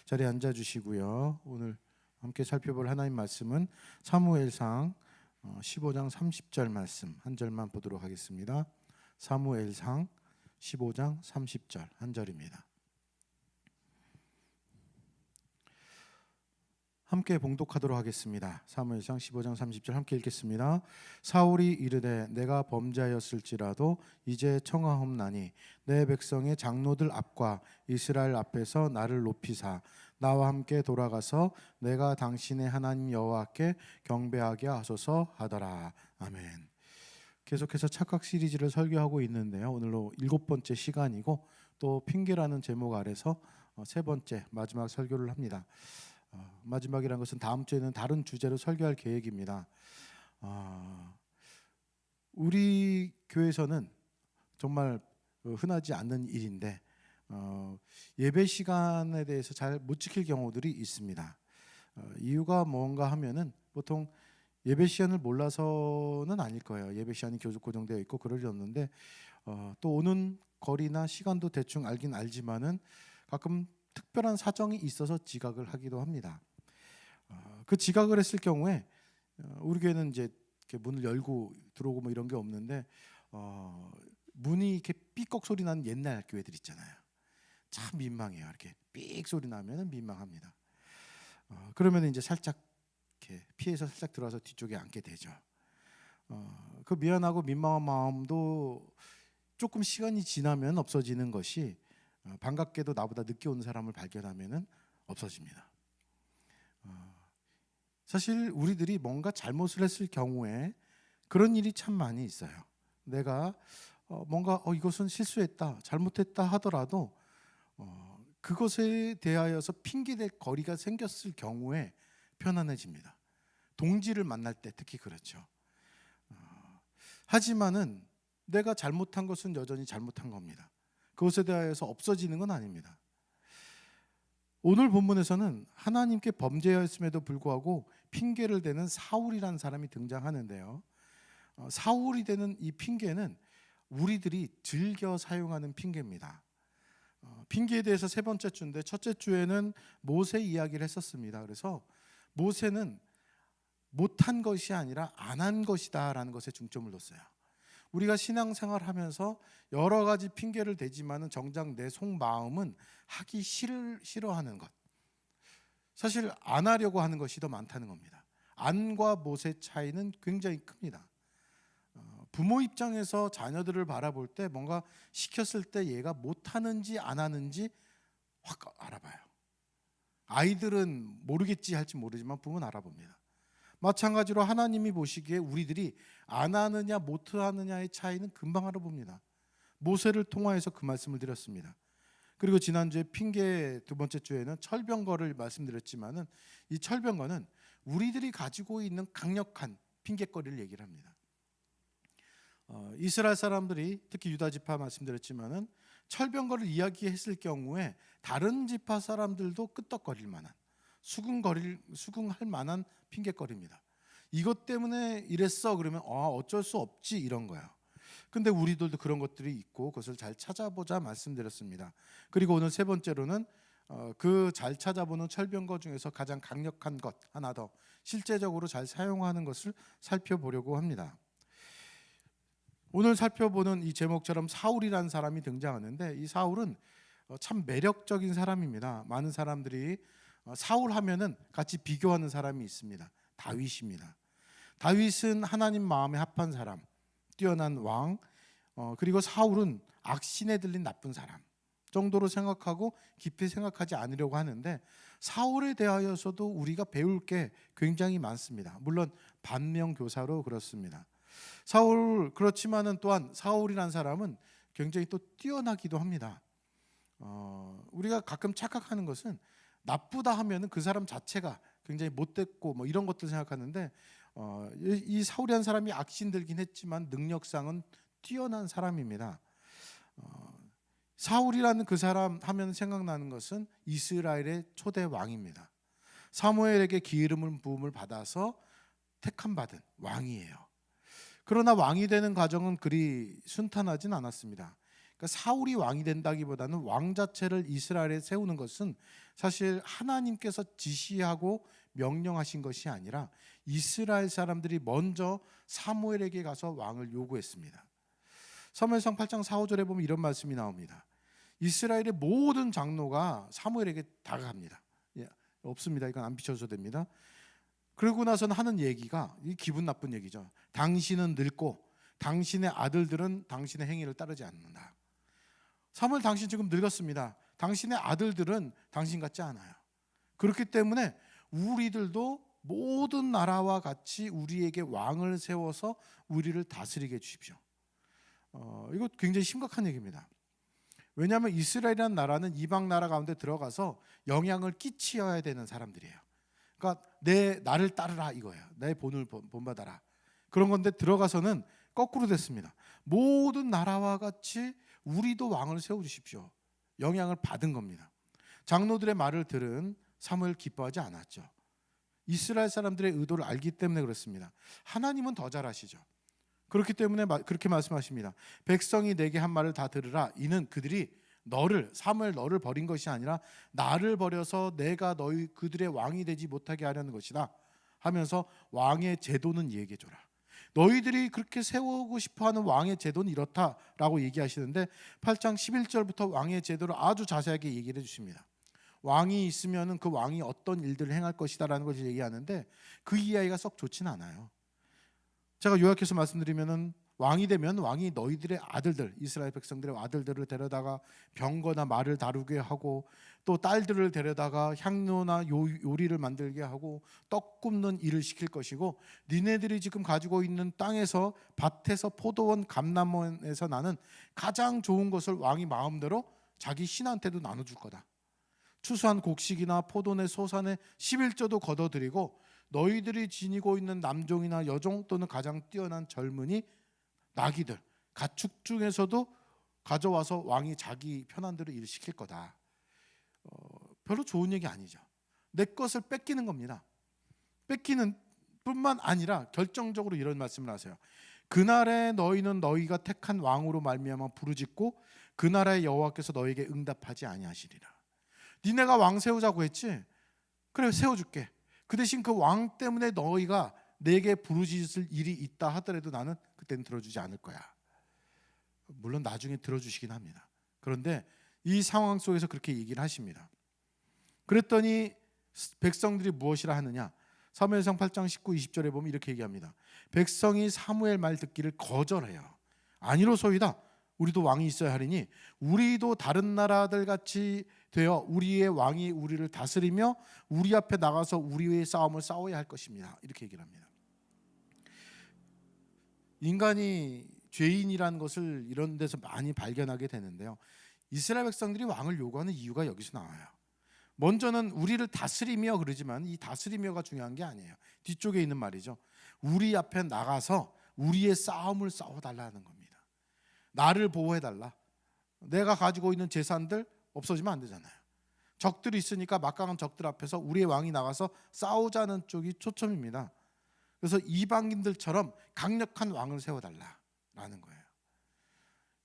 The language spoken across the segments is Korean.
자리에 앉아 주시고요. 오늘 함께 살펴볼 하나님 말씀은 사무엘상 15장 30절 말씀 한 절만 보도록 하겠습니다. 사무엘상 15장 30절 한 절입니다. 함께 봉독하도록 하겠습니다. 사무엘상 15장 30절 함께 읽겠습니다. 사울이 이르되 내가 범죄하였을지라도 이제 청하옵나니 내 백성의 장로들 앞과 이스라엘 앞에서 나를 높이사 나와 함께 돌아가서 내가 당신의 하나님 여호와께 경배하게 하소서 하더라. 아멘. 계속해서 착각 시리즈를 설교하고 있는데요. 오늘로 7번째 시간이고 또 핑계라는 제목 아래서 세 번째 마지막 설교를 합니다. 마지막이라는 것은 다음 주에는 다른 주제로 설교할 계획입니다. 우리 교회에서는 정말 흔하지 않는 일인데 예배 시간에 대해서 잘 못 지킬 경우들이 있습니다. 이유가 뭔가 하면은 보통 예배 시간을 몰라서는 아닐 거예요. 예배 시간이 계속 고정되어 있고 그럴 리 없는데 또 오는 거리나 시간도 대충 알긴 알지만은 가끔 특별한 사정이 있어서 지각을 하기도 합니다. 그 지각을 했을 경우에 우리 교회는 이제 이렇게 문을 열고 들어오고 뭐 이런 게 없는데 문이 이렇게 삐걱 소리 나는 옛날 교회들 있잖아요. 참 민망해요. 이렇게 삑 소리 나면은 민망합니다. 그러면 이제 살짝 이렇게 피해서 살짝 들어와서 뒤쪽에 앉게 되죠. 그 미안하고 민망한 마음도 조금 시간이 지나면 없어지는 것이 반갑게도 나보다 늦게 온 사람을 발견하면은 없어집니다. 사실 우리들이 뭔가 잘못을 했을 경우에 그런 일이 참 많이 있어요. 내가 뭔가 이것은 실수했다, 잘못했다 하더라도 그것에 대하여서 핑계댈 거리가 생겼을 경우에 편안해집니다. 동지를 만날 때 특히 그렇죠. 하지만은 내가 잘못한 것은 여전히 잘못한 겁니다. 그것에 대하여서 없어지는 건 아닙니다. 오늘 본문에서는 하나님께 범죄하였음에도 불구하고 핑계를 대는 사울이라는 사람이 등장하는데요. 사울이 되는 이 핑계는 우리들이 즐겨 사용하는 핑계입니다. 핑계에 대해서 세 번째 주인데 첫째 주에는 모세 이야기를 했었습니다. 그래서 모세는 못한 것이 아니라 안 한 것이다 라는 것에 중점을 뒀어요. 우리가 신앙생활하면서 여러 가지 핑계를 대지만은 정작 내 속마음은 하기 싫어하는 것. 사실 안 하려고 하는 것이 더 많다는 겁니다. 안과 못의 차이는 굉장히 큽니다. 부모 입장에서 자녀들을 바라볼 때 뭔가 시켰을 때 얘가 못하는지 안 하는지 확 알아봐요. 아이들은 모르겠지 할지 모르지만 부모는 알아봅니다. 마찬가지로 하나님이 보시기에 우리들이 안 하느냐 못 하느냐의 차이는 금방 알아봅니다. 모세를 통하여서 그 말씀을 드렸습니다. 그리고 지난주에 핑계 두 번째 주에는 철병거를 말씀드렸지만은 이 철병거는 우리들이 가지고 있는 강력한 핑계거리를 얘기를 합니다. 이스라엘 사람들이 특히 유다 지파 말씀드렸지만은 철병거를 이야기했을 경우에 다른 지파 사람들도 끄떡거릴 만한 수긍할 만한 핑계거리입니다. 이것 때문에 이랬어 그러면 어쩔 수 없지 이런 거예요. 근데 우리들도 그런 것들이 있고 그것을 잘 찾아보자 말씀드렸습니다. 그리고 오늘 세 번째로는 그 잘 찾아보는 철병거 중에서 가장 강력한 것 하나 더 실제적으로 잘 사용하는 것을 살펴보려고 합니다. 오늘 살펴보는 이 제목처럼 사울이라는 사람이 등장하는데 이 사울은 참 매력적인 사람입니다. 많은 사람들이 사울 하면은 같이 비교하는 사람이 있습니다. 다윗입니다. 다윗은 하나님 마음에 합한 사람, 뛰어난 왕, 그리고 사울은 악신에 들린 나쁜 사람 정도로 생각하고 깊이 생각하지 않으려고 하는데 사울에 대하여서도 우리가 배울 게 굉장히 많습니다. 물론 반면교사로 그렇습니다. 사울 그렇지만은 또한 사울이라는 사람은 굉장히 또 뛰어나기도 합니다. 우리가 가끔 착각하는 것은 나쁘다 하면은 그 사람 자체가 굉장히 못됐고 뭐 이런 것들 생각하는데 이 사울이라는 사람이 악신들긴 했지만 능력상은 뛰어난 사람입니다. 사울이라는 그 사람 하면 생각나는 것은 이스라엘의 초대 왕입니다. 사무엘에게 기름을 부음을 받아서 택함 받은 왕이에요. 그러나 왕이 되는 과정은 그리 순탄하진 않았습니다. 그러니까 사울이 왕이 된다기보다는 왕 자체를 이스라엘에 세우는 것은 사실 하나님께서 지시하고 명령하신 것이 아니라 이스라엘 사람들이 먼저 사무엘에게 가서 왕을 요구했습니다. 사무엘상 8장 4, 5절에 보면 이런 말씀이 나옵니다. 이스라엘의 모든 장로가 사무엘에게 다가갑니다. 없습니다. 이건 안 비춰서 됩니다. 그러고 나서는 하는 얘기가, 이 기분 나쁜 얘기죠. 당신은 늙고 당신의 아들들은 당신의 행위를 따르지 않는다. 사무엘, 당신 지금 늙었습니다. 당신의 아들들은 당신 같지 않아요. 그렇기 때문에 우리들도 모든 나라와 같이 우리에게 왕을 세워서 우리를 다스리게 해주십시오. 이거 굉장히 심각한 얘기입니다. 왜냐하면 이스라엘이라는 나라는 이방 나라 가운데 들어가서 영향을 끼치어야 되는 사람들이에요. 그러니까 나를 따르라 이거예요. 내 본을 본받아라. 그런 건데 들어가서는 거꾸로 됐습니다. 모든 나라와 같이 우리도 왕을 세워주십시오. 영향을 받은 겁니다. 장로들의 말을 들은 사무엘 기뻐하지 않았죠. 이스라엘 사람들의 의도를 알기 때문에 그렇습니다. 하나님은 더 잘 아시죠. 그렇기 때문에 그렇게 말씀하십니다. 백성이 내게 한 말을 다 들으라. 이는 그들이 사무엘 너를 버린 것이 아니라 나를 버려서 내가 그들의 왕이 되지 못하게 하려는 것이다 하면서 왕의 제도는 얘기해 줘라. 너희들이 그렇게 세우고 싶어하는 왕의 제도는 이렇다라고 얘기하시는데 8장 11절부터 왕의 제도를 아주 자세하게 얘기를 해주십니다. 왕이 있으면 그 왕이 어떤 일들을 행할 것이다라는 것을 얘기하는데 그 이야기가 썩 좋지는 않아요. 제가 요약해서 말씀드리면은 왕이 되면 왕이 너희들의 아들들, 이스라엘 백성들의 아들들을 데려다가 병거나 말을 다루게 하고 또 딸들을 데려다가 향료나 요리를 만들게 하고 떡 굽는 일을 시킬 것이고 니네들이 지금 가지고 있는 땅에서 밭에서 포도원 감람원에서 나는 가장 좋은 것을 왕이 마음대로 자기 신한테도 나눠줄 거다. 추수한 곡식이나 포도내 소산의 11조도 거둬들이고 너희들이 지니고 있는 남종이나 여종 또는 가장 뛰어난 젊은이 나귀들 가축 중에서도 가져와서 왕이 자기 편한 대로 일을 시킬 거다. 별로 좋은 얘기 아니죠. 내 것을 뺏기는 겁니다. 뺏기는 뿐만 아니라 결정적으로 이런 말씀을 하세요. 그날에 너희는 너희가 택한 왕으로 말미암아 부르짖고 그 나라의 여호와께서 너희에게 응답하지 아니하시리라. 니네가 왕 세우자고 했지? 그래, 세워줄게. 그 대신 그 왕 때문에 너희가 내게 부르짖을 일이 있다 하더라도 나는 그때는 들어주지 않을 거야. 물론 나중에 들어주시긴 합니다. 그런데 이 상황 속에서 그렇게 얘기를 하십니다. 그랬더니 백성들이 무엇이라 하느냐? 사무엘상 8장 19, 20절에 보면 이렇게 얘기합니다. 백성이 사무엘 말 듣기를 거절해요. 아니로소이다. 우리도 왕이 있어야 하리니 우리도 다른 나라들 같이 되어 우리의 왕이 우리를 다스리며 우리 앞에 나가서 우리의 싸움을 싸워야 할 것입니다. 이렇게 얘기를 합니다. 인간이 죄인이라는 것을 이런 데서 많이 발견하게 되는데요. 이스라엘 백성들이 왕을 요구하는 이유가 여기서 나와요. 먼저는 우리를 다스리며 그러지만 이 다스리며가 중요한 게 아니에요. 뒤쪽에 있는 말이죠. 우리 앞에 나가서 우리의 싸움을 싸워달라는 겁니다. 나를 보호해달라. 내가 가지고 있는 재산들 없어지면 안 되잖아요. 적들이 있으니까 막강한 적들 앞에서 우리의 왕이 나가서 싸우자는 쪽이 초점입니다. 그래서 이방인들처럼 강력한 왕을 세워달라라는 거예요.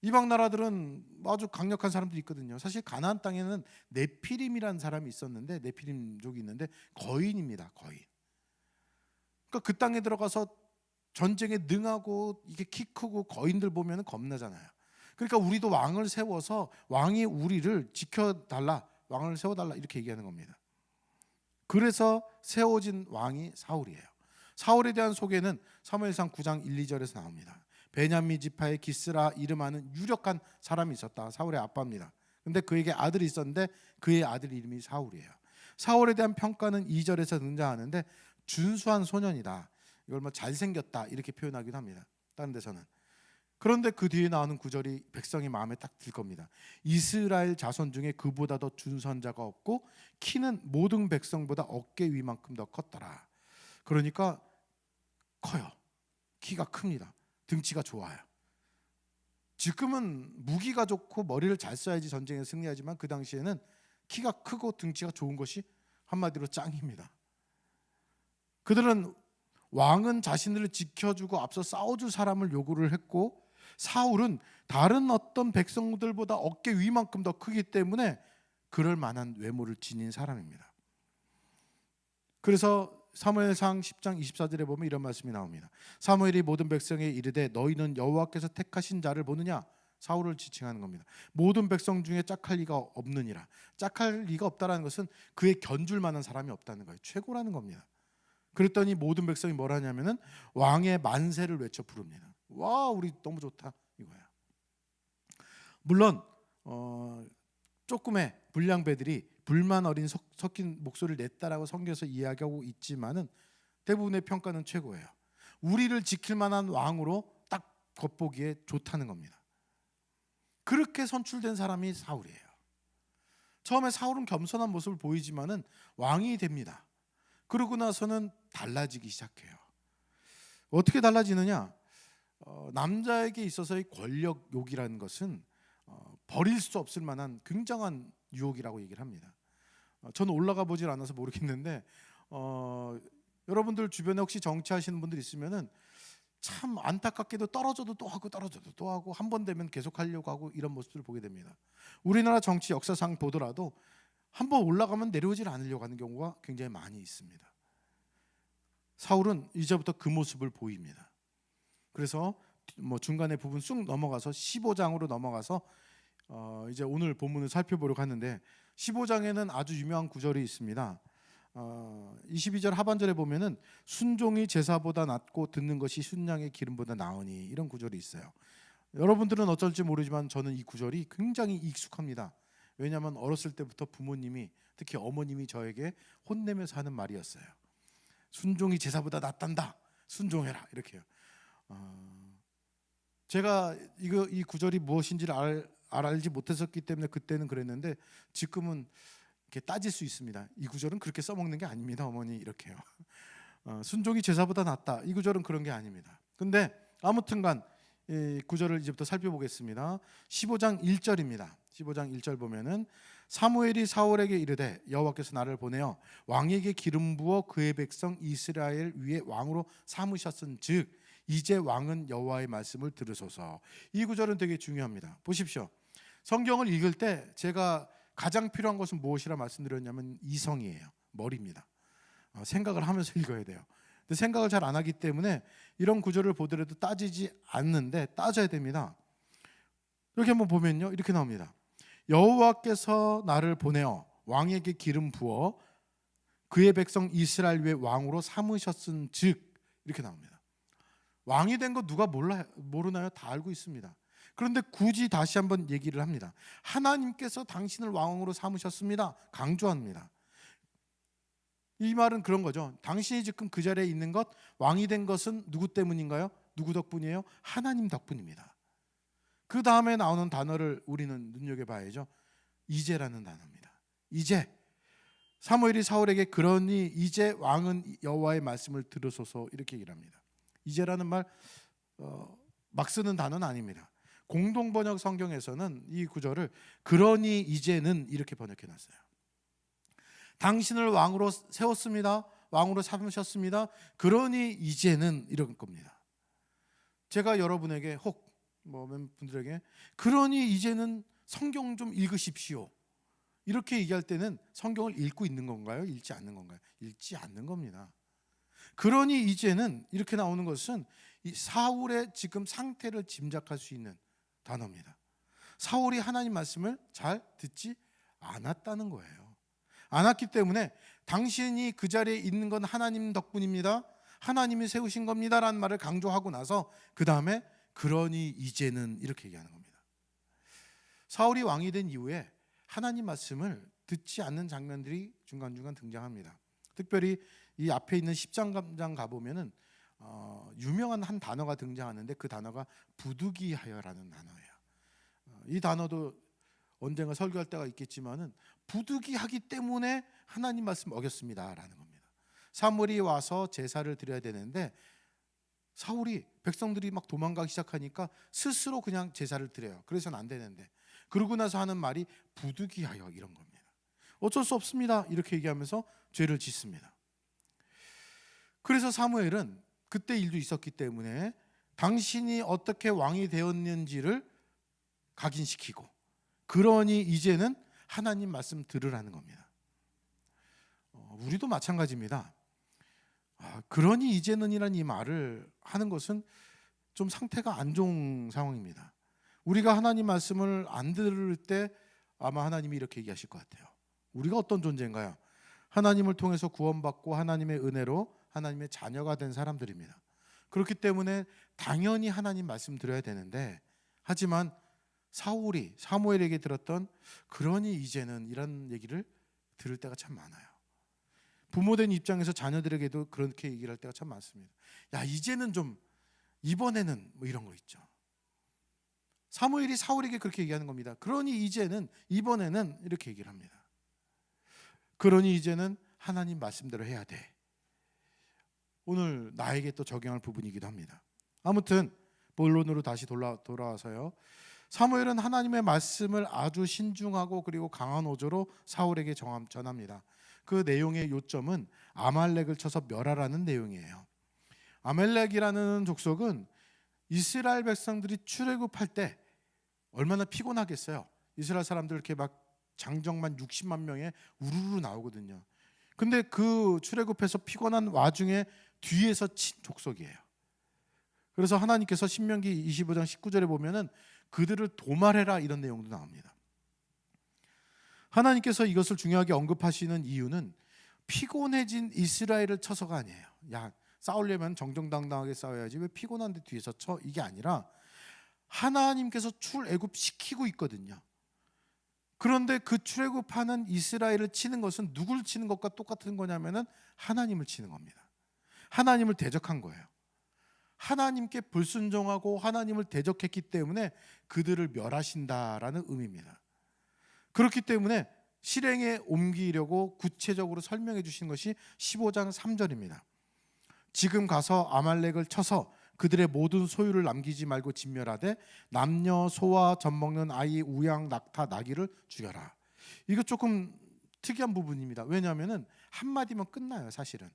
이방 나라들은 아주 강력한 사람들이 있거든요. 사실 가나안 땅에는 네피림이라는 사람이 있었는데 네피림족이 있는데 거인입니다. 거인. 그러니까 그 땅에 들어가서 전쟁에 능하고 이게 키 크고 거인들 보면 겁나잖아요. 그러니까 우리도 왕을 세워서 왕이 우리를 지켜달라, 왕을 세워달라 이렇게 얘기하는 겁니다. 그래서 세워진 왕이 사울이에요. 사울에 대한 소개는 사무엘상 9장 1, 2절에서 나옵니다. 베냐민 지파의 기스라 이름하는 유력한 사람이 있었다. 사울의 아빠입니다. 근데 그에게 아들이 있었는데 그의 아들 이름이 사울이에요. 사울에 대한 평가는 2절에서 등장하는데 준수한 소년이다. 이걸 뭐 잘생겼다 이렇게 표현하기도 합니다. 다른 데서는. 그런데 그 뒤에 나오는 구절이 백성의 마음에 딱 들 겁니다. 이스라엘 자손 중에 그보다 더 준수한 자가 없고 키는 모든 백성보다 어깨 위만큼 더 컸더라. 그러니까 커요. 키가 큽니다. 등치가 좋아요. 지금은 무기가 좋고 머리를 잘 써야지 전쟁에 승리하지만 그 당시에는 키가 크고 등치가 좋은 것이 한마디로 짱입니다. 그들은 왕은 자신들을 지켜주고 앞서 싸워줄 사람을 요구를 했고 사울은 다른 어떤 백성들보다 어깨 위만큼 더 크기 때문에 그럴 만한 외모를 지닌 사람입니다. 그래서 사무엘상 10장 24절에 보면 이런 말씀이 나옵니다. 사무엘이 모든 백성에 이르되 너희는 여호와께서 택하신 자를 보느냐? 사울을 지칭하는 겁니다. 모든 백성 중에 짝할 리가 없느니라. 짝할 리가 없다라는 것은 그에 견줄 만한 사람이 없다는 거예요. 최고라는 겁니다. 그랬더니 모든 백성이 뭘 하냐면은 왕의 만세를 외쳐 부릅니다. 와, 우리 너무 좋다 이거야. 물론 조금의 불량배들이 불만 어린 섞인 목소리를 냈다라고 성경에서 이야기하고 있지만은 대부분의 평가는 최고예요. 우리를 지킬 만한 왕으로 딱 겉보기에 좋다는 겁니다. 그렇게 선출된 사람이 사울이에요. 처음에 사울은 겸손한 모습을 보이지만은 왕이 됩니다. 그러고 나서는 달라지기 시작해요. 어떻게 달라지느냐? 남자에게 있어서의 권력욕이라는 것은 버릴 수 없을 만한 굉장한 유혹이라고 얘기를 합니다. 저는 올라가 보질 않아서 모르겠는데 여러분들 주변에 혹시 정치하시는 분들 있으면은 참 안타깝게도 떨어져도 또 하고 떨어져도 또 하고 한 번 되면 계속 하려고 하고 이런 모습들을 보게 됩니다. 우리나라 정치 역사상 보더라도 한 번 올라가면 내려오질 않으려고 하는 경우가 굉장히 많이 있습니다. 사울은 이제부터 그 모습을 보입니다. 그래서 중간에 부분 쑥 넘어가서 15장으로 넘어가서 이제 오늘 본문을 살펴보려고 하는데 15장에는 아주 유명한 구절이 있습니다. 22절 하반절에 보면은 순종이 제사보다 낫고 듣는 것이 순양의 기름보다 나으니 이런 구절이 있어요. 여러분들은 어쩔지 모르지만 저는 이 구절이 굉장히 익숙합니다. 왜냐하면 어렸을 때부터 부모님이 특히 어머님이 저에게 혼내면서 하는 말이었어요. 순종이 제사보다 낫단다. 순종해라 이렇게요. 제가 이 구절이 무엇인지를 알지 못했었기 때문에 그때는 그랬는데 지금은 이렇게 따질 수 있습니다. 이 구절은 그렇게 써먹는 게 아닙니다, 어머니 이렇게요. 순종이 제사보다 낫다. 이 구절은 그런 게 아닙니다. 근데 아무튼간 이 구절을 이제부터 살펴보겠습니다. 15장 1절입니다. 15장 1절 보면은 사무엘이 사울에게 이르되 여호와께서 나를 보내어 왕에게 기름 부어 그의 백성 이스라엘 위에 왕으로 삼으셨은즉 이제 왕은 여호와의 말씀을 들으소서. 이 구절은 되게 중요합니다. 보십시오. 성경을 읽을 때 제가 가장 필요한 것은 무엇이라 말씀드렸냐면 이성이에요. 머리입니다. 생각을 하면서 읽어야 돼요. 근데 생각을 잘 안 하기 때문에 이런 구절을 보더라도 따지지 않는데 따져야 됩니다. 이렇게 한번 보면요, 이렇게 나옵니다. 여호와께서 나를 보내어 왕에게 기름 부어 그의 백성 이스라엘 위에 왕으로 삼으셨은즉 이렇게 나옵니다. 왕이 된 거 누가 모르나요? 다 알고 있습니다. 그런데 굳이 다시 한번 얘기를 합니다. 하나님께서 당신을 왕으로 삼으셨습니다. 강조합니다. 이 말은 그런 거죠. 당신이 지금 그 자리에 있는 것, 왕이 된 것은 누구 때문인가요? 누구 덕분이에요? 하나님 덕분입니다. 그 다음에 나오는 단어를 우리는 눈여겨봐야죠. 이제라는 단어입니다. 이제 사무엘이 사울에게 그러니 이제 왕은 여호와의 말씀을 들으소서 이렇게 얘기를 합니다. 이제라는 말 막 쓰는 단어는 아닙니다. 공동번역 성경에서는 이 구절을 그러니 이제는 이렇게 번역해놨어요. 당신을 왕으로 세웠습니다. 왕으로 삼으셨습니다. 그러니 이제는 이런 겁니다. 제가 여러분에게 혹 몇 분들에게 그러니 이제는 성경 좀 읽으십시오 이렇게 얘기할 때는 성경을 읽고 있는 건가요? 읽지 않는 건가요? 읽지 않는 겁니다. 그러니 이제는 이렇게 나오는 것은 이 사울의 지금 상태를 짐작할 수 있는 단어입니다. 사울이 하나님 말씀을 잘 듣지 않았다는 거예요. 않았기 때문에 당신이 그 자리에 있는 건 하나님 덕분입니다. 하나님이 세우신 겁니다 라는 말을 강조하고 나서 그 다음에 그러니 이제는 이렇게 얘기하는 겁니다. 사울이 왕이 된 이후에 하나님 말씀을 듣지 않는 장면들이 중간중간 등장합니다. 특별히 이 앞에 있는 10장 가보면은 유명한 한 단어가 등장하는데 그 단어가 부득이하여라는 단어예요. 이 단어도 언젠가 설교할 때가 있겠지만은 부득이하기 때문에 하나님 말씀 어겼습니다라는 겁니다. 사무엘이 와서 제사를 드려야 되는데 사울이 백성들이 막 도망가기 시작하니까 스스로 그냥 제사를 드려요. 그래서는 안 되는데 그러고 나서 하는 말이 부득이하여 이런 겁니다. 어쩔 수 없습니다 이렇게 얘기하면서 죄를 짓습니다. 그래서 사무엘은 그때 일도 있었기 때문에 당신이 어떻게 왕이 되었는지를 각인시키고 그러니 이제는 하나님 말씀 들으라는 겁니다. 우리도 마찬가지입니다. 그러니 이제는이라는 이 말을 하는 것은 좀 상태가 안 좋은 상황입니다. 우리가 하나님 말씀을 안 들을 때 아마 하나님이 이렇게 얘기하실 것 같아요. 우리가 어떤 존재인가요? 하나님을 통해서 구원받고 하나님의 은혜로 하나님의 자녀가 된 사람들입니다. 그렇기 때문에 당연히 하나님 말씀 들어야 되는데, 하지만 사울이 사무엘에게 들었던 그러니 이제는 이런 얘기를 들을 때가 참 많아요. 부모된 입장에서 자녀들에게도 그렇게 얘기를 할 때가 참 많습니다. 야, 이제는 좀, 이번에는 뭐 이런 거 있죠. 사무엘이 사울에게 그렇게 얘기하는 겁니다. 그러니 이제는, 이번에는 이렇게 얘기를 합니다. 그러니 이제는 하나님 말씀대로 해야 돼. 오늘 나에게 또 적용할 부분이기도 합니다. 아무튼 본론으로 다시 돌아와서요. 사무엘은 하나님의 말씀을 아주 신중하고 그리고 강한 어조로 사울에게 전합니다. 그 내용의 요점은 아말렉을 쳐서 멸하라는 내용이에요. 아말렉이라는 족속은 이스라엘 백성들이 출애굽할 때 얼마나 피곤하겠어요. 이스라엘 사람들 이렇게 막 장정만 60만 명에 우르르 나오거든요. 근데 그 출애굽해서 피곤한 와중에 뒤에서 친 족속이에요. 그래서 하나님께서 신명기 25장 19절에 보면은 그들을 도말해라 이런 내용도 나옵니다. 하나님께서 이것을 중요하게 언급하시는 이유는 피곤해진 이스라엘을 쳐서가 아니에요. 야, 싸우려면 정정당당하게 싸워야지 왜 피곤한데 뒤에서 쳐, 이게 아니라 하나님께서 출애굽시키고 있거든요. 그런데 그 출애굽하는 이스라엘을 치는 것은 누굴 치는 것과 똑같은 거냐면은 하나님을 치는 겁니다. 하나님을 대적한 거예요. 하나님께 불순종하고 하나님을 대적했기 때문에 그들을 멸하신다라는 의미입니다. 그렇기 때문에 실행에 옮기려고 구체적으로 설명해 주신 것이 15장 3절입니다. 지금 가서 아말렉을 쳐서 그들의 모든 소유를 남기지 말고 진멸하되 남녀 소와 젖 먹는 아이 우양 낙타 나귀를 죽여라. 이거 조금 특이한 부분입니다. 왜냐하면 한마디면 끝나요. 사실은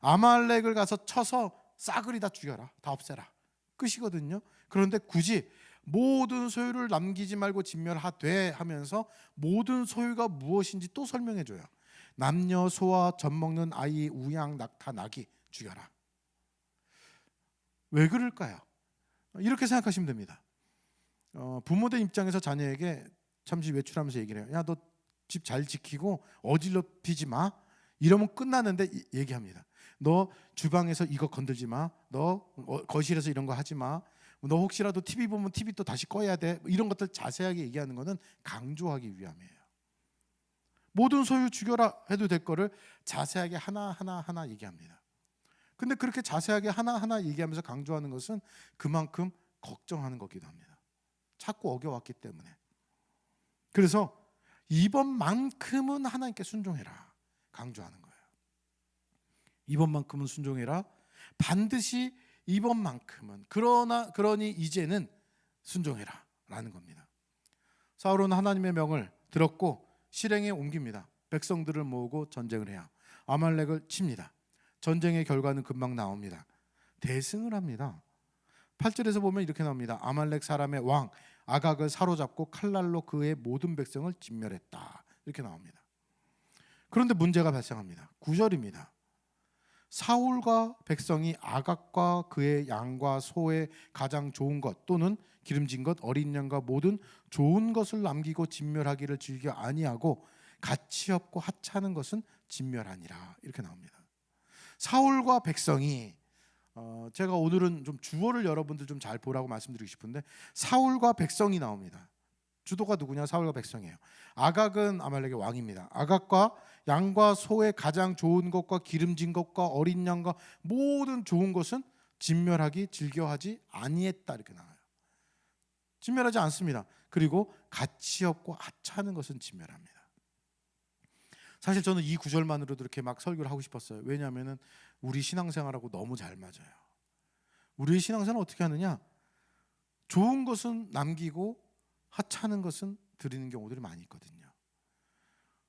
아말렉을 가서 쳐서 싸그리 다 죽여라, 다 없애라, 끝이거든요. 그런데 굳이 모든 소유를 남기지 말고 진멸하되 하면서 모든 소유가 무엇인지 또 설명해 줘요. 남녀 소와 젖 먹는 아이 우양 낙타 나귀 죽여라. 왜 그럴까요? 이렇게 생각하시면 됩니다. 부모된 입장에서 자녀에게 잠시 외출하면서 얘기를 해요. 야, 너 집 잘 지키고 어질러피지 마. 이러면 끝나는데 얘기합니다. 너 주방에서 이거 건들지 마. 너 거실에서 이런 거 하지 마. 너 혹시라도 TV 보면 TV 또 다시 꺼야 돼. 이런 것들 자세하게 얘기하는 것은 강조하기 위함이에요. 모든 소유 죽여라 해도 될 거를 자세하게 하나 얘기합니다. 근데 그렇게 자세하게 하나하나 얘기하면서 강조하는 것은 그만큼 걱정하는 거기도 합니다. 자꾸 어겨왔기 때문에. 그래서 이번만큼은 하나님께 순종해라 강조하는 거예요. 이번만큼은 순종해라. 반드시 이번만큼은, 그러니 이제는 순종해라 라는 겁니다. 사울은 하나님의 명을 들었고 실행에 옮깁니다. 백성들을 모으고 전쟁을 해요. 아말렉을 칩니다. 전쟁의 결과는 금방 나옵니다. 대승을 합니다. 8절에서 보면 이렇게 나옵니다. 아말렉 사람의 왕 아각을 사로잡고 칼날로 그의 모든 백성을 진멸했다. 이렇게 나옵니다. 그런데 문제가 발생합니다. 9절입니다. 사울과 백성이 아각과 그의 양과 소의 가장 좋은 것 또는 기름진 것 어린 양과 모든 좋은 것을 남기고 진멸하기를 즐겨 아니하고 가치 없고 하찮은 것은 진멸하니라. 이렇게 나옵니다. 사울과 백성이 제가 오늘은 좀 주어를 여러분들 좀 잘 보라고 말씀드리고 싶은데 사울과 백성이 나옵니다. 주도가 누구냐? 사울과 백성이에요. 아각은 아말렉의 왕입니다. 아각과 양과 소의 가장 좋은 것과 기름진 것과 어린 양과 모든 좋은 것은 진멸하기 즐겨하지 아니했다. 이렇게 나와요. 진멸하지 않습니다. 그리고 가치 없고 하찮은 것은 진멸합니다. 사실 저는 이 구절만으로도 이렇게 막 설교를 하고 싶었어요. 왜냐하면 우리 신앙생활하고 너무 잘 맞아요. 우리의 신앙생활은 어떻게 하느냐? 좋은 것은 남기고 하찮은 것은 드리는 경우들이 많이 있거든요.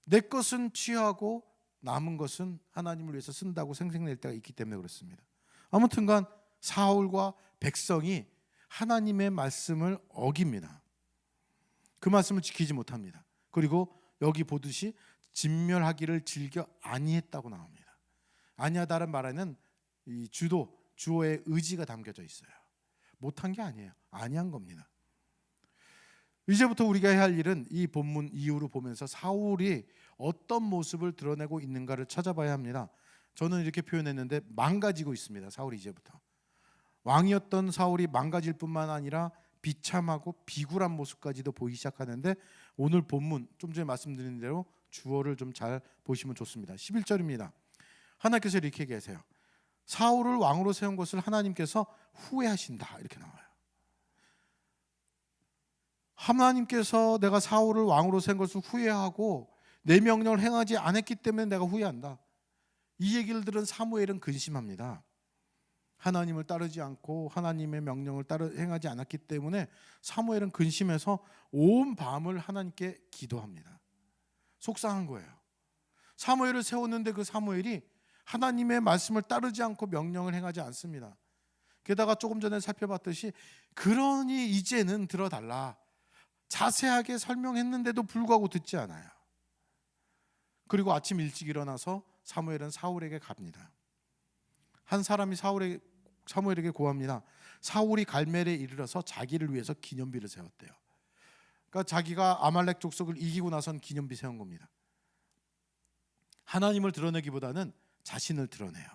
내 것은 취하고 남은 것은 하나님을 위해서 쓴다고 생색낼 때가 있기 때문에 그렇습니다. 아무튼간 사울과 백성이 하나님의 말씀을 어깁니다. 그 말씀을 지키지 못합니다. 그리고 여기 보듯이 진멸하기를 즐겨 아니했다고 나옵니다. 아니하다는 말에는 이 주어의 의지가 담겨져 있어요. 못한 게 아니에요. 아니한 겁니다. 이제부터 우리가 해야 할 일은 이 본문 이후로 보면서 사울이 어떤 모습을 드러내고 있는가를 찾아봐야 합니다. 저는 이렇게 표현했는데 망가지고 있습니다. 사울이 이제부터. 왕이었던 사울이 망가질 뿐만 아니라 비참하고 비굴한 모습까지도 보이기 시작하는데 오늘 본문 좀 전에 말씀드린 대로 주어를 좀 잘 보시면 좋습니다. 11절입니다. 하나님께서 이렇게 얘기하세요. 사울을 왕으로 세운 것을 하나님께서 후회하신다 이렇게 나와요. 하나님께서 내가 사울을 왕으로 세운 것을 후회하고 내 명령을 행하지 않았기 때문에 내가 후회한다. 이 얘기를 들은 사무엘은 근심합니다. 하나님을 따르지 않고 하나님의 명령을 행하지 않았기 때문에 사무엘은 근심해서 온 밤을 하나님께 기도합니다. 속상한 거예요. 사무엘을 세웠는데 그 사무엘이 하나님의 말씀을 따르지 않고 명령을 행하지 않습니다. 게다가 조금 전에 살펴봤듯이 그러니 이제는 들어달라 자세하게 설명했는데도 불구하고 듣지 않아요. 그리고 아침 일찍 일어나서 사무엘은 사울에게 갑니다. 한 사람이 사무엘에게 고합니다. 사울이 갈멜에 이르러서 자기를 위해서 기념비를 세웠대요. 그러니까 자기가 아말렉 족속을 이기고 나선 기념비 세운 겁니다. 하나님을 드러내기보다는 자신을 드러내요.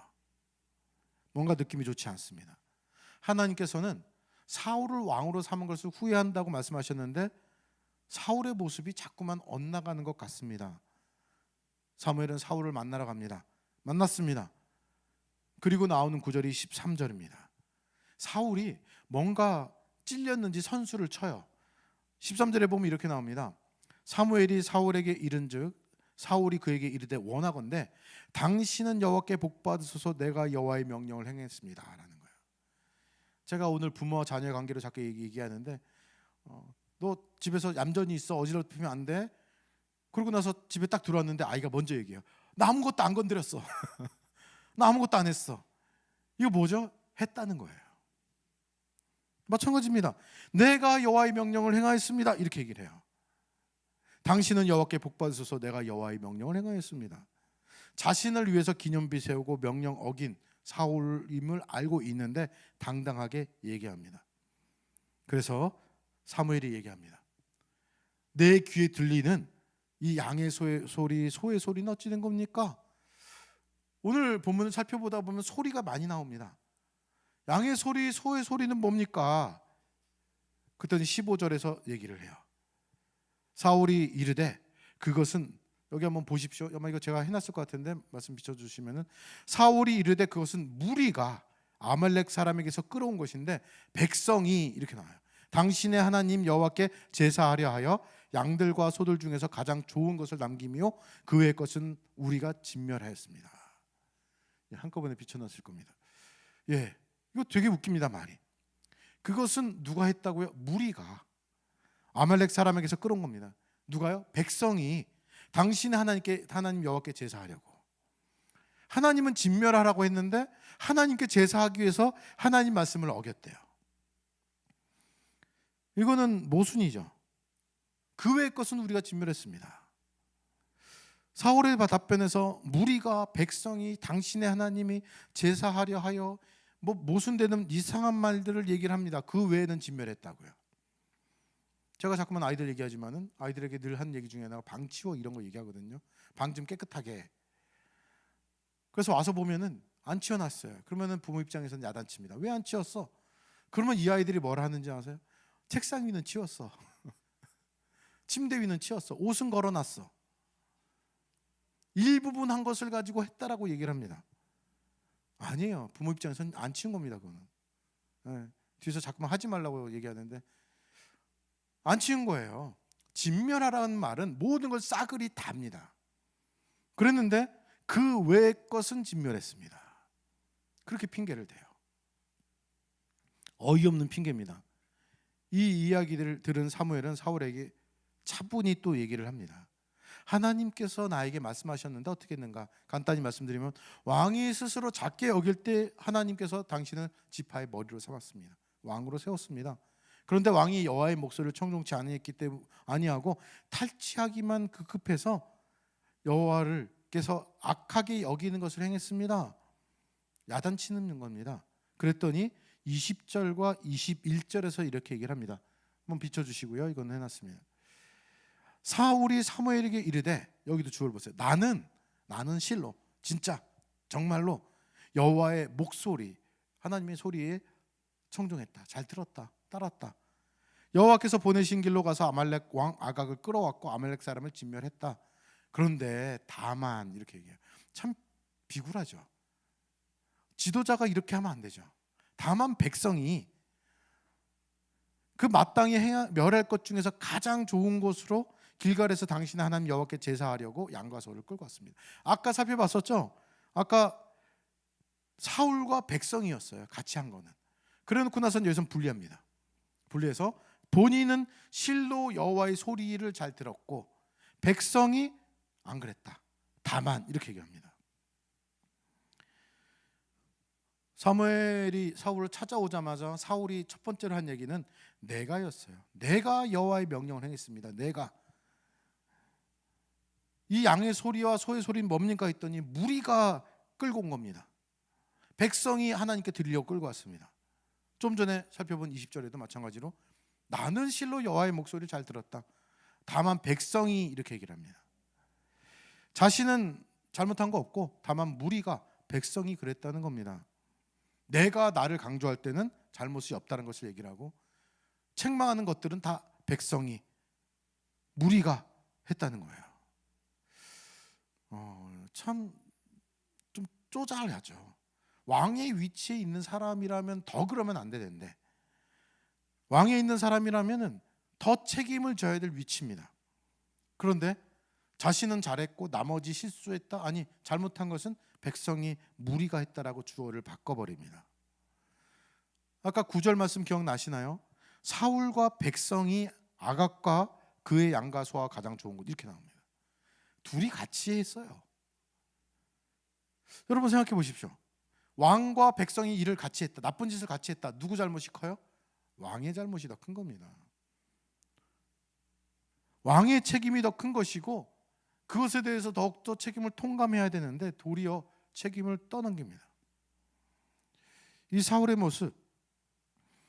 뭔가 느낌이 좋지 않습니다. 하나님께서는 사울을 왕으로 삼은 것을 후회한다고 말씀하셨는데 사울의 모습이 자꾸만 엇나가는 것 같습니다. 사무엘은 사울을 만나러 갑니다. 만났습니다. 그리고 나오는 구절이 13절입니다. 사울이 뭔가 찔렸는지 선수를 쳐요. 13절에 보면 이렇게 나옵니다. 사무엘이 사울에게 이른즉 사울이 그에게 이르되 원하건대 당신은 여호와께 복받으소서 내가 여호와의 명령을 행했습니다 라는 거예요. 제가 오늘 부모와 자녀의 관계로 자꾸 얘기하는데 너 집에서 얌전히 있어 어지럽히면 안 돼. 그러고 나서 집에 딱 들어왔는데 아이가 먼저 얘기해요. 나 아무것도 안 건드렸어. 나 아무것도 안 했어. 이거 뭐죠? 했다는 거예요. 마찬가지입니다. 내가 여호와의 명령을 행하였습니다 이렇게 얘기를 해요. 당신은 여호와께 복받으소서 내가 여호와의 명령을 행하였습니다. 자신을 위해서 기념비 세우고 명령 어긴 사울임을 알고 있는데 당당하게 얘기합니다. 그래서 사무엘이 얘기합니다. 내 귀에 들리는 이 양의 소리, 소의 소리는 어찌 된 겁니까? 오늘 본문을 살펴보다 보면 소리가 많이 나옵니다. 양의 소리, 소의 소리는 뭡니까? 그랬더니 15절에서 얘기를 해요. 사울이 이르되 그것은 여기 한번 보십시오. 아마 이거 제가 해놨을 것 같은데 말씀 비춰주시면은 사울이 이르되 그것은 무리가 아말렉 사람에게서 끌어온 것인데 백성이 이렇게 나와요. 당신의 하나님 여호와께 제사하려 하여 양들과 소들 중에서 가장 좋은 것을 남기며 그 외의 것은 우리가 진멸하였습니다. 한꺼번에 비춰놨을 겁니다. 예, 이거 되게 웃깁니다 말이. 그것은 누가 했다고요? 무리가 아말렉 사람에게서 끌어온 겁니다. 누가요? 백성이 당신의 하나님 여호와께 제사하려고. 하나님은 진멸하라고 했는데 하나님께 제사하기 위해서 하나님 말씀을 어겼대요. 이거는 모순이죠. 그 외의 것은 우리가 진멸했습니다. 사울의 답변에서 무리가 백성이 당신의 하나님이 제사하려 하여 모순되는 이상한 말들을 얘기를 합니다. 그 외에는 진멸했다고요. 제가 자꾸만 아이들 얘기하지만은 아이들에게 늘 한 얘기 중에 하나가 방 치워 이런 거 얘기하거든요. 방 좀 깨끗하게. 그래서 와서 보면은 안 치워놨어요. 그러면은 부모 입장에서는 야단칩니다. 왜 안 치웠어? 그러면 이 아이들이 뭘 하는지 아세요? 책상 위는 치웠어. 침대 위는 치웠어. 옷은 걸어놨어. 일부분 한 것을 가지고 했다라고 얘기를 합니다. 아니에요. 부모 입장에서는 안 치운 겁니다. 그거는. 네. 뒤에서 자꾸만 하지 말라고 얘기하는데 안 치운 거예요. 진멸하라는 말은 모든 걸 싸그리 답니다. 그랬는데 그 외의 것은 진멸했습니다. 그렇게 핑계를 대요. 어이없는 핑계입니다. 이 이야기를 들은 사무엘은 사울에게 차분히 또 얘기를 합니다. 하나님께서 나에게 말씀하셨는데 어떻게 했는가? 간단히 말씀드리면 왕이 스스로 작게 여길 때 하나님께서 당신을 지파의 머리로 삼았습니다. 왕으로 세웠습니다. 그런데 왕이 여호와의 목소리를 청종치 아니했기 때문에 아니하고 탈취하기만 급해서 여호와께서 악하게 여기는 것을 행했습니다. 야단치는 겁니다. 그랬더니 20절과 21절에서 이렇게 얘기를 합니다. 한번 비춰주시고요. 이건 해놨습니다. 사울이 사무엘에게 이르되, 여기도 주어를 보세요. 나는 실로 진짜 정말로 여호와의 목소리, 하나님의 소리에 청종했다. 잘 들었다. 따랐다. 여호와께서 보내신 길로 가서 아말렉 왕 아각을 끌어왔고 아말렉 사람을 진멸했다. 그런데 다만, 이렇게 얘기해요. 참 비굴하죠. 지도자가 이렇게 하면 안 되죠. 다만 백성이 그 마땅히 멸할 것 중에서 가장 좋은 곳으로 길갈에서 당신의 하나님 여호와께 제사하려고 양과 소를 끌고 왔습니다. 아까 살펴봤었죠. 아까 사울과 백성이었어요. 같이 한 거는. 그래놓고 나서는 여기서 분리합니다. 분리해서 본인은 실로 여호와의 소리를 잘 들었고 백성이 안 그랬다. 다만, 이렇게 얘기합니다. 사무엘이 사울을 찾아오자마자 사울이 첫 번째로 한 얘기는 내가였어요. 내가 여호와의 명령을 행했습니다. 내가. 이 양의 소리와 소의 소리는 뭡니까 했더니 무리가 끌고 온 겁니다. 백성이 하나님께 드리려고 끌고 왔습니다. 좀 전에 살펴본 20절에도 마찬가지로 나는 실로 여호와의 목소리를 잘 들었다. 다만 백성이, 이렇게 얘기를 합니다. 자신은 잘못한 거 없고 다만 무리가, 백성이 그랬다는 겁니다. 내가 나를 강조할 때는 잘못이 없다는 것을 얘기를 하고 책망하는 것들은 다 백성이, 무리가 했다는 거예요. 참 좀 쪼잘하죠. 왕의 위치에 있는 사람이라면 더 그러면 안 되는데, 왕에 있는 사람이라면 더 책임을 져야 될 위치입니다. 그런데 자신은 잘했고 나머지 실수했다, 아니 잘못한 것은 백성이, 무리가 했다라고 주어를 바꿔버립니다. 아까 9절 말씀 기억나시나요? 사울과 백성이 아각과 그의 양과 소와 가장 좋은 곳, 이렇게 나옵니다. 둘이 같이 했어요. 여러분 생각해 보십시오. 왕과 백성이 일을 같이 했다, 나쁜 짓을 같이 했다. 누구 잘못이 커요? 왕의 잘못이 더 큰 겁니다. 왕의 책임이 더 큰 것이고 그것에 대해서 더욱더 책임을 통감해야 되는데 도리어 책임을 떠넘깁니다. 이 사울의 모습,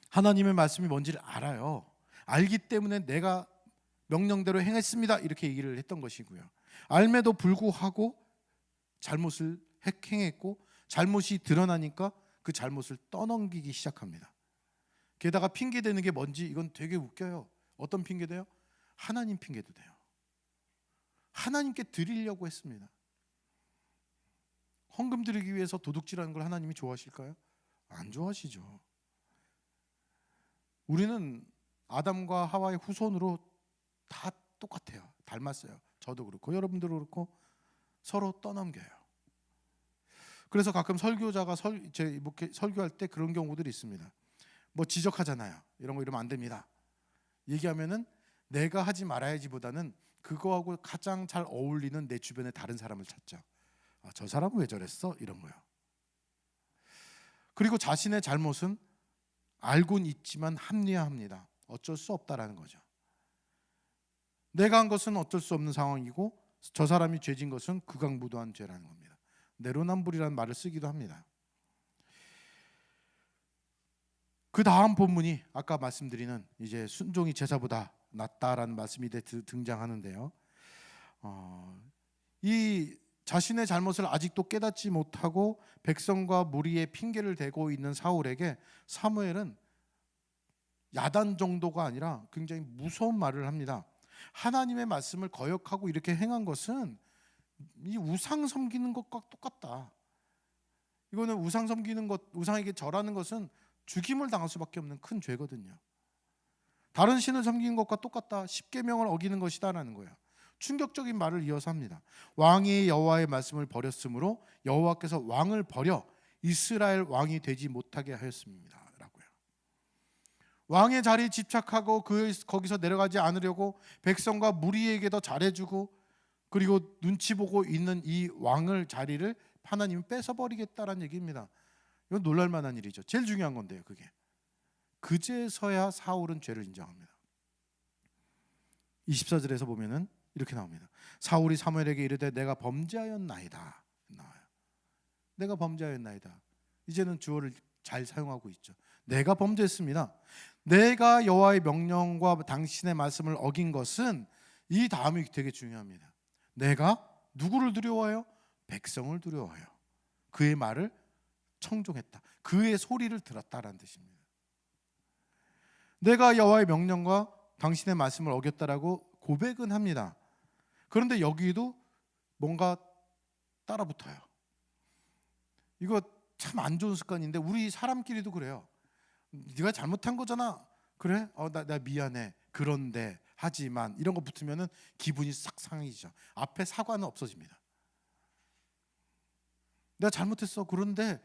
하나님의 말씀이 뭔지를 알아요. 알기 때문에 내가 명령대로 행했습니다, 이렇게 얘기를 했던 것이고요. 알매도 불구하고 잘못을 행했고 잘못이 드러나니까 그 잘못을 떠넘기기 시작합니다. 게다가 핑계대는 게 뭔지 이건 되게 웃겨요. 어떤 핑계대요? 하나님 핑계도 돼요. 하나님께 드리려고 했습니다. 헌금 드리기 위해서 도둑질하는 걸 하나님이 좋아하실까요? 안 좋아하시죠. 우리는 아담과 하와의 후손으로 다 똑같아요. 닮았어요. 저도 그렇고 여러분들도 그렇고 서로 떠넘겨요. 그래서 가끔 설교자가 설교할 때 그런 경우들이 있습니다. 뭐 지적하잖아요. 이런 거 이러면 안 됩니다. 얘기하면은 내가 하지 말아야지보다는 그거하고 가장 잘 어울리는 내 주변의 다른 사람을 찾죠. 저 사람은 왜 저랬어? 이런 거요. 그리고 자신의 잘못은 알고는 있지만 합리화합니다. 어쩔 수 없다라는 거죠. 내가 한 것은 어쩔 수 없는 상황이고 저 사람이 죄진 것은 극악무도한 죄라는 겁니다. 내로남불이라는 말을 쓰기도 합니다. 그 다음 본문이 아까 말씀드리는 이제 순종이 제사보다 낫다라는 말씀이 등장하는데요. 이 자신의 잘못을 아직도 깨닫지 못하고 백성과 무리의 핑계를 대고 있는 사울에게 사무엘은 야단 정도가 아니라 굉장히 무서운 말을 합니다. 하나님의 말씀을 거역하고 이렇게 행한 것은 이 우상 섬기는 것과 똑같다. 이거는 우상 섬기는 것, 우상에게 절하는 것은 죽임을 당할 수밖에 없는 큰 죄거든요. 다른 신을 섬기는 것과 똑같다. 십계명을 어기는 것이다라는 거예요. 충격적인 말을 이어서 합니다. 왕이 여호와의 말씀을 버렸으므로 여호와께서 왕을 버려 이스라엘 왕이 되지 못하게 하였습니다. 라고요. 왕의 자리에 집착하고 거기서 내려가지 않으려고 백성과 무리에게 더 잘해주고 그리고 눈치 보고 있는 이 왕을 자리를 하나님이 뺏어버리겠다라는 얘기입니다. 이건 놀랄만한 일이죠. 제일 중요한 건데요. 그제서야 사울은 죄를 인정합니다. 24절에서 보면은 이렇게 나옵니다. 사울이 사무엘에게 이르되 내가 범죄하였나이다. 나와요. 내가 범죄하였나이다. 이제는 주어를 잘 사용하고 있죠. 내가 범죄했습니다. 내가 여호와의 명령과 당신의 말씀을 어긴 것은, 이 다음이 되게 중요합니다. 내가 누구를 두려워해요? 백성을 두려워해요. 그의 말을 청종했다. 그의 소리를 들었다라는 뜻입니다. 내가 여호와의 명령과 당신의 말씀을 어겼다라고 고백은 합니다. 그런데 여기도 뭔가 따라붙어요. 이거 참 안 좋은 습관인데 우리 사람끼리도 그래요. 네가 잘못한 거잖아. 그래? 나 미안해. 그런데, 하지만 이런 거 붙으면은 기분이 싹 상해지죠. 앞에 사과는 없어집니다. 내가 잘못했어. 그런데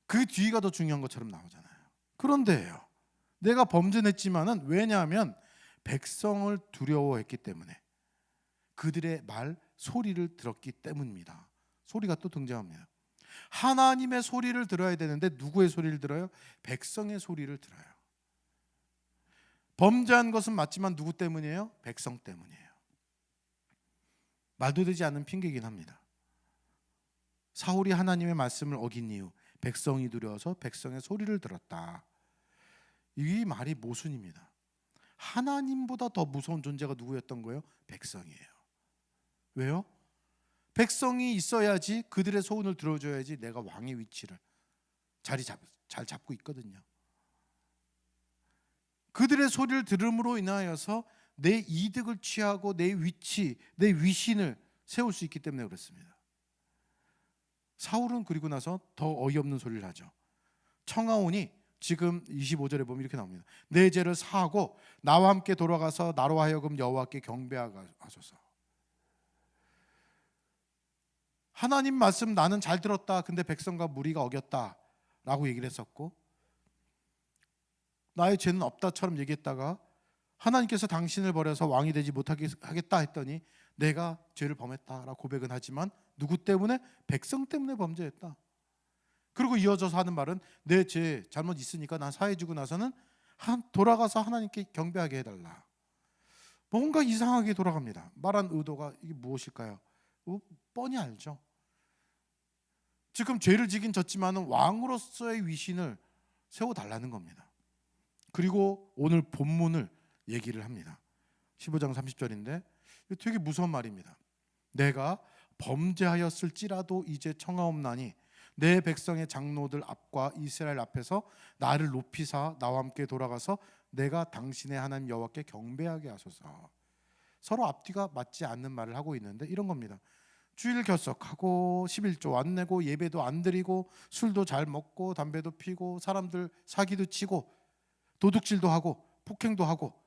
그 뒤가 더 중요한 것처럼 나오잖아요. 그런데요, 내가 범죄했지만은, 왜냐하면 백성을 두려워했기 때문에, 그들의 말 소리를 들었기 때문입니다. 소리가 또 등장합니다. 하나님의 소리를 들어야 되는데 누구의 소리를 들어요? 백성의 소리를 들어요. 범죄한 것은 맞지만 누구 때문이에요? 백성 때문이에요. 말도 되지 않는 핑계이긴 합니다. 사울이 하나님의 말씀을 어긴 이유, 백성이 두려워서 백성의 소리를 들었다. 이 말이 모순입니다. 하나님보다 더 무서운 존재가 누구였던 거예요? 백성이에요. 왜요? 백성이 있어야지, 그들의 소원을 들어줘야지 내가 왕의 위치를 잘 잡고 있거든요. 그들의 소리를 들음으로 인하여서 내 이득을 취하고 내 위치, 내 위신을 세울 수 있기 때문에 그렇습니다. 사울은 그리고 나서 더 어이없는 소리를 하죠. 청하오니, 지금 25절에 보면 이렇게 나옵니다. 내 죄를 사하고 나와 함께 돌아가서 나로 하여금 여호와께 경배하게 하소서. 하나님 말씀 나는 잘 들었다. 근데 백성과 무리가 어겼다 라고 얘기를 했었고, 나의 죄는 없다처럼 얘기했다가 하나님께서 당신을 버려서 왕이 되지 못하게 하겠다 했더니 내가 죄를 범했다라고 고백은 하지만 누구 때문에? 백성 때문에 범죄했다. 그리고 이어져서 하는 말은 내 죄 잘못 있으니까 난 사해주고 나서는 돌아가서 하나님께 경배하게 해달라. 뭔가 이상하게 돌아갑니다. 말한 의도가 이게 무엇일까요? 뻔히 알죠. 지금 죄를 지긴 졌지만 왕으로서의 위신을 세워달라는 겁니다. 그리고 오늘 본문을 얘기를 합니다. 15장 30절인데 되게 무서운 말입니다. 내가 범죄하였을지라도 이제 청하옵나니 내 백성의 장로들 앞과 이스라엘 앞에서 나를 높이사 나와 함께 돌아가서 내가 당신의 하나님 여호와께 경배하게 하소서. 서로 앞뒤가 맞지 않는 말을 하고 있는데 이런 겁니다. 주일 결석하고 11조 안 내고 예배도 안 드리고 술도 잘 먹고 담배도 피고 사람들 사기도 치고 도둑질도 하고 폭행도 하고,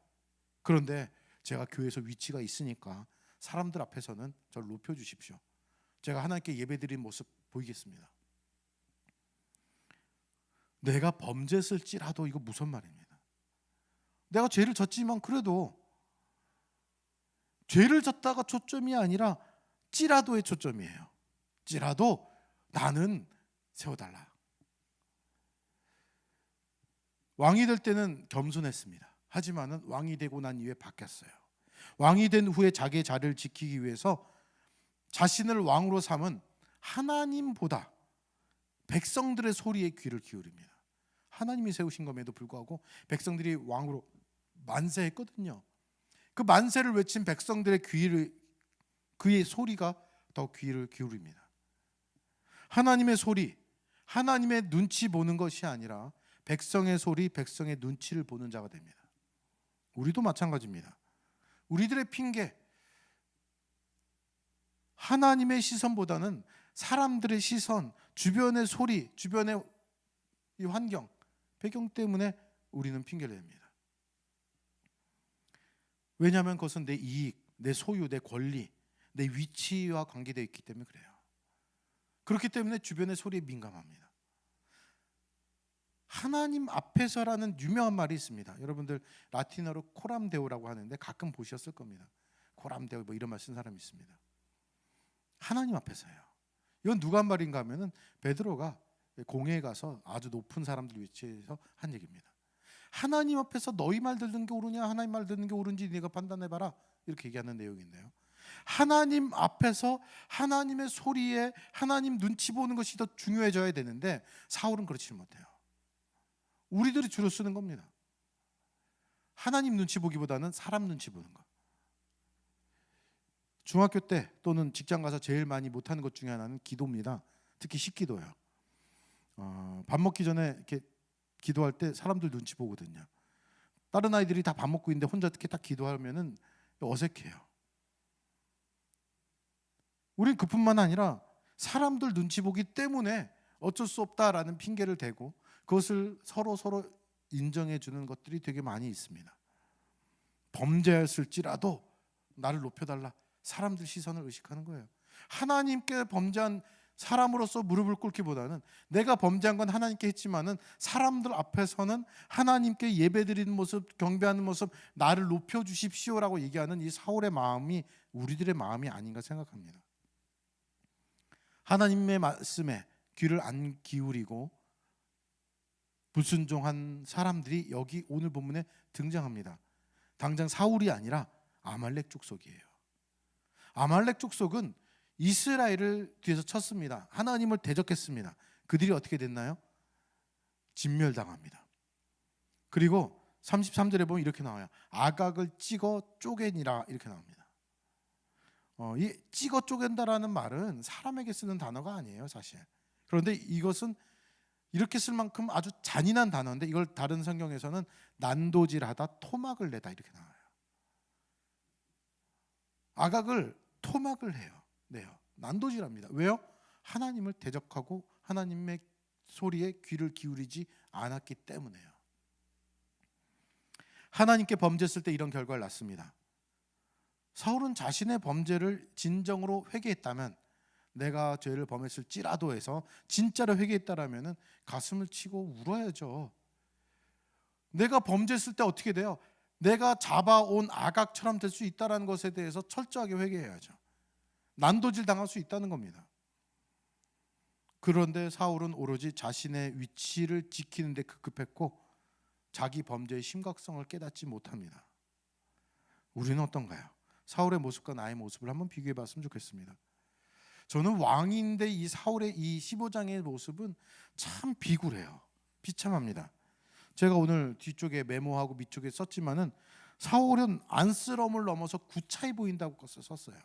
그런데 제가 교회에서 위치가 있으니까 사람들 앞에서는 저를 높여주십시오. 제가 하나님께 예배드린 모습 보이겠습니다. 내가 범죄했을지라도, 이거 무슨 말입니다. 내가 죄를 졌지만 그래도 죄를 졌다가 초점이 아니라 찌라도의 초점이에요. 찌라도 나는 세워달라. 왕이 될 때는 겸손했습니다. 하지만은 왕이 되고 난 이후에 바뀌었어요. 왕이 된 후에 자기의 자리를 지키기 위해서 자신을 왕으로 삼은 하나님보다 백성들의 소리에 귀를 기울입니다. 하나님이 세우신 것에도 불구하고 백성들이 왕으로 만세했거든요. 그 만세를 외친 백성들의 그의 소리가 더 귀를 기울입니다. 하나님의 소리, 하나님의 눈치 보는 것이 아니라 백성의 소리, 백성의 눈치를 보는 자가 됩니다. 우리도 마찬가지입니다. 우리들의 핑계, 하나님의 시선보다는 사람들의 시선, 주변의 소리, 주변의 이 환경, 배경 때문에 우리는 핑계를 냅니다. 왜냐하면 그것은 내 이익, 내 소유, 내 권리, 내 위치와 관계되어 있기 때문에 그래요. 그렇기 때문에 주변의 소리에 민감합니다. 하나님 앞에서라는 유명한 말이 있습니다. 여러분들 라틴어로 코람데오라고 하는데 가끔 보셨을 겁니다. 코람데오 뭐 이런 말 쓴 사람이 있습니다. 하나님 앞에서요. 이건 누가 한 말인가 하면은 베드로가 공회에 가서 아주 높은 사람들 위치에서 한 얘기입니다. 하나님 앞에서 너희 말 듣는 게 옳으냐 하나님 말 듣는 게 옳은지 네가 판단해봐라, 이렇게 얘기하는 내용인데요. 하나님 앞에서 하나님의 소리에 하나님 눈치 보는 것이 더 중요해져야 되는데 사울은 그렇지 못해요. 우리들이 주로 쓰는 겁니다. 하나님 눈치 보기보다는 사람 눈치 보는 거. 중학교 때 또는 직장 가서 제일 많이 못하는 것 중에 하나는 기도입니다. 특히 식기도요. 밥 먹기 전에 이렇게 기도할 때 사람들 눈치 보거든요. 다른 아이들이 다 밥 먹고 있는데 혼자 이렇게 딱 기도하면은 어색해요. 우린 그뿐만 아니라 사람들 눈치 보기 때문에 어쩔 수 없다라는 핑계를 대고 그것을 서로 인정해 주는 것들이 되게 많이 있습니다. 범죄했을지라도 나를 높여달라, 사람들 시선을 의식하는 거예요. 하나님께 범죄한 사람으로서 무릎을 꿇기보다는 내가 범죄한 건 하나님께 했지만은 사람들 앞에서는 하나님께 예배드리는 모습, 경배하는 모습, 나를 높여주십시오라고 얘기하는 이 사울의 마음이 우리들의 마음이 아닌가 생각합니다. 하나님의 말씀에 귀를 안 기울이고 불순종한 사람들이 여기 오늘 본문에 등장합니다. 당장 사울이 아니라 아말렉 족속이에요. 아말렉 족속은 이스라엘을 뒤에서 쳤습니다. 하나님을 대적했습니다. 그들이 어떻게 됐나요? 진멸당합니다. 그리고 33절에 보면 이렇게 나와요. 아각을 찍어 쪼개니라, 이렇게 나옵니다. 이 찍어 쪼갠다라는 말은 사람에게 쓰는 단어가 아니에요, 사실. 그런데 이것은 이렇게 쓸 만큼 아주 잔인한 단어인데 이걸 다른 성경에서는 난도질하다, 토막을 내다, 이렇게 나와요. 아각을 토막을 내요. 난도질합니다. 왜요? 하나님을 대적하고 하나님의 소리에 귀를 기울이지 않았기 때문에요. 하나님께 범죄했을 때 이런 결과를 낳습니다. 사울은 자신의 범죄를 진정으로 회개했다면, 내가 죄를 범했을지라도 해서 진짜로 회개했다라면 가슴을 치고 울어야죠. 내가 범죄했을 때 어떻게 돼요? 내가 잡아온 아각처럼 될 수 있다는 것에 대해서 철저하게 회개해야죠. 난도질 당할 수 있다는 겁니다. 그런데 사울은 오로지 자신의 위치를 지키는 데 급급했고 자기 범죄의 심각성을 깨닫지 못합니다. 우리는 어떤가요? 사울의 모습과 나의 모습을 한번 비교해 봤으면 좋겠습니다. 저는 왕인데 이 사울의 이 15장의 모습은 참 비굴해요. 비참합니다. 제가 오늘 뒤쪽에 메모하고 밑쪽에 썼지만은 사울은 안쓰러움을 넘어서 구차해 보인다고 썼어요.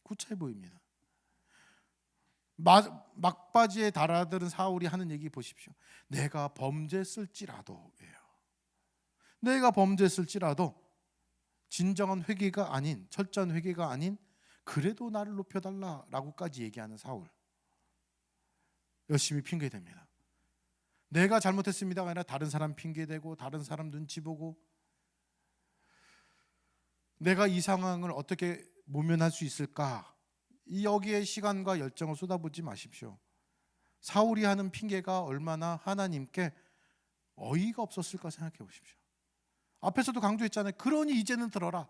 구차해 보입니다. 막바지에 달아드는 사울이 하는 얘기 보십시오. 내가 범죄했을지라도예요. 내가 범죄했을지라도 진정한 회개가 아닌, 철저한 회개가 아닌, 그래도 나를 높여달라라고까지 얘기하는 사울. 열심히 핑계댑니다. 내가 잘못했습니다가 아니라 다른 사람 핑계대고 다른 사람 눈치 보고, 내가 이 상황을 어떻게 모면할 수 있을까, 여기에 시간과 열정을 쏟아붓지 마십시오. 사울이 하는 핑계가 얼마나 하나님께 어이가 없었을까 생각해 보십시오. 앞에서도 강조했잖아요. 그러니 이제는 들어라.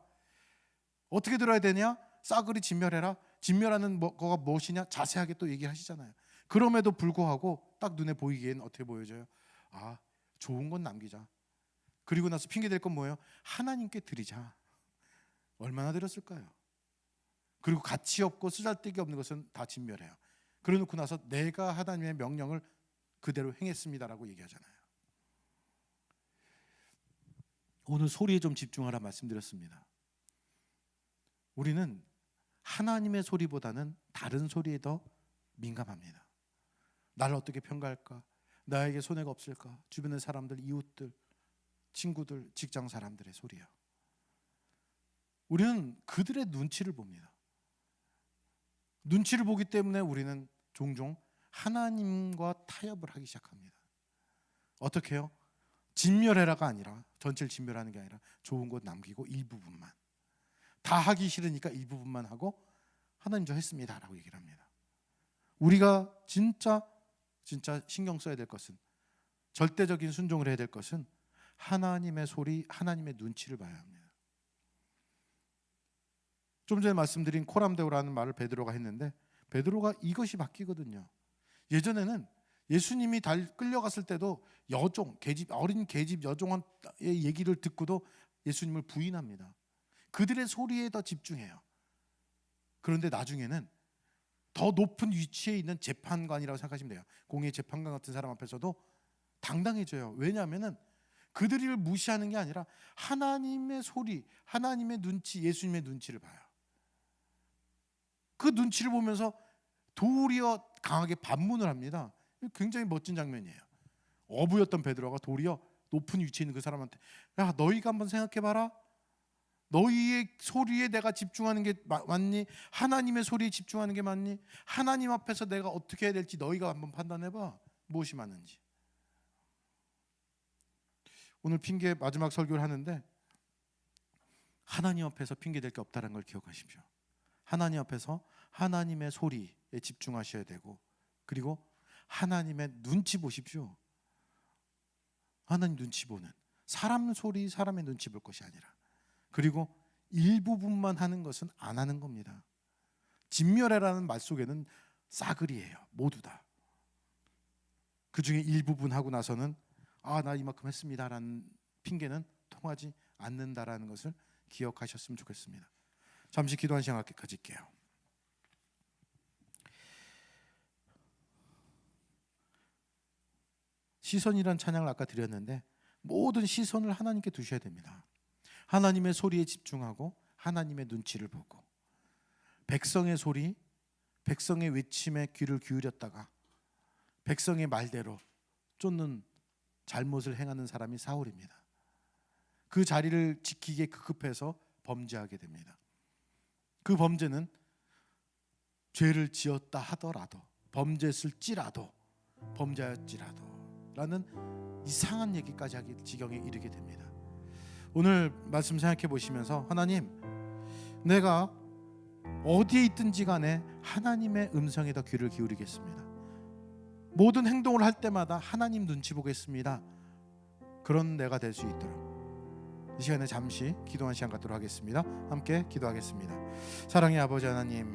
어떻게 들어야 되냐? 싸그리 진멸해라. 진멸하는 거가 무엇이냐? 자세하게 또 얘기하시잖아요. 그럼에도 불구하고 딱 눈에 보이기엔 어떻게 보여져요? 아, 좋은 건 남기자. 그리고 나서 핑계댈 건 뭐예요? 하나님께 드리자. 얼마나 드렸을까요? 그리고 가치 없고 쓰잘데기 없는 것은 다 진멸해요. 그래놓고 나서 내가 하나님의 명령을 그대로 행했습니다라고 얘기하잖아요. 오늘 소리에 좀 집중하라 말씀드렸습니다. 우리는 하나님의 소리보다는 다른 소리에 더 민감합니다. 나를 어떻게 평가할까? 나에게 손해가 없을까? 주변의 사람들, 이웃들, 친구들, 직장 사람들의 소리요. 우리는 그들의 눈치를 봅니다. 눈치를 보기 때문에 우리는 종종 하나님과 타협을 하기 시작합니다. 어떻게 해요? 진멸해라가 아니라, 전체를 진멸하는 게 아니라 좋은 것 남기고 일부분만, 다 하기 싫으니까 일부분만 하고 하나님 저 했습니다 라고 얘기를 합니다. 우리가 진짜 신경 써야 될 것은, 절대적인 순종을 해야 될 것은 하나님의 소리, 하나님의 눈치를 봐야 합니다. 좀 전에 말씀드린 코람데오라는 말을 베드로가 했는데, 베드로가 이것이 바뀌거든요. 예전에는 예수님이 끌려갔을 때도 어린 계집 여종의 얘기를 듣고도 예수님을 부인합니다. 그들의 소리에 더 집중해요. 그런데 나중에는 더 높은 위치에 있는 재판관이라고 생각하시면 돼요. 공의 재판관 같은 사람 앞에서도 당당해져요. 왜냐하면 그들을 무시하는 게 아니라 하나님의 소리, 하나님의 눈치, 예수님의 눈치를 봐요. 그 눈치를 보면서 도리어 강하게 반문을 합니다. 굉장히 멋진 장면이에요. 어부였던 베드로가 도리어 높은 위치에 있는 그 사람한테, 야, 너희가 한번 생각해봐라. 너희의 소리에 내가 집중하는 게 맞니? 하나님의 소리에 집중하는 게 맞니? 하나님 앞에서 내가 어떻게 해야 될지 너희가 한번 판단해봐. 무엇이 맞는지. 오늘 핑계 마지막 설교를 하는데, 하나님 앞에서 핑계댈 게 없다는 걸 기억하십시오. 하나님 앞에서 하나님의 소리에 집중하셔야 되고, 그리고 하나님의 눈치 보십시오. 하나님 눈치 보는, 사람 소리, 사람의 눈치 볼 것이 아니라, 그리고 일부분만 하는 것은 안 하는 겁니다. 진멸해라는 말 속에는 싸그리예요. 모두 다. 그 중에 일부분 하고 나서는 나 이만큼 했습니다라는 핑계는 통하지 않는다라는 것을 기억하셨으면 좋겠습니다. 잠시 기도한 시간 가질게요. 시선이란 찬양을 아까 드렸는데, 모든 시선을 하나님께 두셔야 됩니다. 하나님의 소리에 집중하고 하나님의 눈치를 보고, 백성의 소리, 백성의 외침에 귀를 기울였다가 백성의 말대로 쫓는 잘못을 행하는 사람이 사울입니다. 그 자리를 지키기에 급급해서 범죄하게 됩니다. 그 범죄는 죄를 지었다 하더라도, 범죄했을지라도, 범죄였지라도 라는 이상한 얘기까지 하기 지경에 이르게 됩니다. 오늘 말씀 생각해 보시면서, 하나님, 내가 어디에 있든지 간에 하나님의 음성에 더 귀를 기울이겠습니다. 모든 행동을 할 때마다 하나님 눈치 보겠습니다. 그런 내가 될 수 있도록 이 시간에 잠시 기도한 시간 갖도록 하겠습니다. 함께 기도하겠습니다. 사랑의 아버지 하나님,